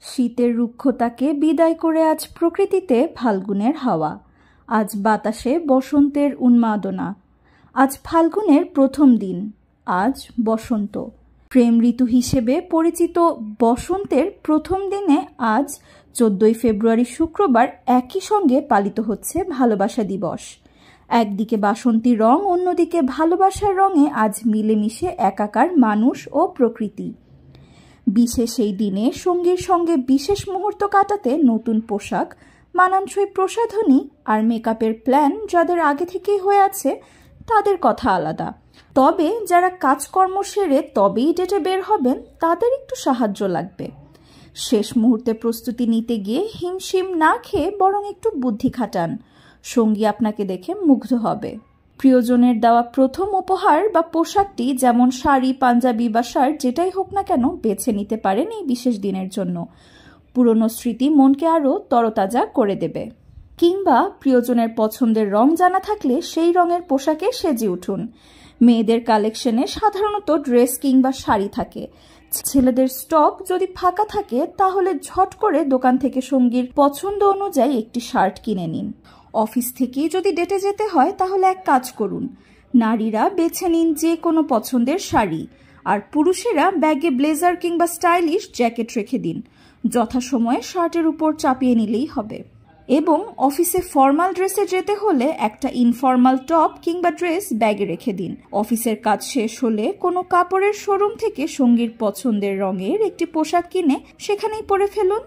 শীতের রুক্ষতাকে বিদায় করে আজ প্রকৃতিতে ফাল্গুনের হাওয়া। আজ বাতাসে বসন্তের উন্মাদনা। আজ ফাল্গুনের প্রথম দিন। আজ বসন্ত। প্রেম ঋতু হিসেবে পরিচিত বসন্তের প্রথম দিনে আজ 14 ফেব্রুয়ারি শুক্রবার একই সঙ্গে পালিত হচ্ছে ভালোবাসা দিবস। একদিকে বাসন্তী রং, অন্যদিকে ভালোবাসার রঙে আজ মিলেমিশে একাকার মানুষ ও প্রকৃতি। বিশেষ এই দিনে সঙ্গীর সঙ্গে বিশেষ মুহূর্ত কাটাতে নতুন পোশাক, মানানসই প্রসাধনী আর মেকআপের প্ল্যান যাদের আগে থেকেই হয়ে আছে তাদের কথা আলাদা। তবে যারা কাজকর্ম সেরে তবেই ডেটে বের হবেন তাদের একটু সাহায্য লাগবে। শেষ মুহূর্তে প্রস্তুতি নিতে গিয়ে হিমশিম না খেয়ে বরং একটু বুদ্ধি খাটান, সঙ্গী আপনাকে দেখে মুগ্ধ হবে। প্রিয়জনের দেওয়া প্রথম উপহার বা পোশাকটি, যেমন শাড়ি, পাঞ্জাবি বা শার্ট যেটাই হোক না কেন, বেছে নিতে পারেন এই বিশেষ দিনের জন্য। পুরনো স্মৃতি মনকে আরও তরতাজা করে দেবে। কিংবা প্রিয়জনের পছন্দের রং জানা থাকলে সেই রঙের পোশাকে সেজে উঠুন। মেয়েদের কালেকশনে সাধারণত ড্রেস কিংবা শাড়ি থাকে। ছেলেদের স্টক যদি ফাঁকা থাকে তাহলে ঝট করে দোকান থেকে সঙ্গীর পছন্দ অনুযায়ী একটি শার্ট কিনে নিন। অফিস থেকেই যদি ডেটে যেতে হয় তাহলে এক কাজ করুন, নারীরা বেছে নিন যে কোনো পছন্দের শাড়ি, আর পুরুষেরা ব্যাগে ব্লেজার কিংবা স্টাইলিশ জ্যাকেট রেখে দিন। যথাসময়ে শার্টের উপর চাপিয়ে নিলেই হবে। এবং অফিসে ফর্মাল ড্রেসে যেতে হলে একটা ইনফর্মাল টপ কিংবা ড্রেস ব্যাগে রেখে দিন। অফিসের কাজ শেষ হলে কোনো কাপড়ের শোরুম থেকে সঙ্গীর পছন্দের রঙের একটি পোশাক কিনে সেখানেই পরে ফেলুন।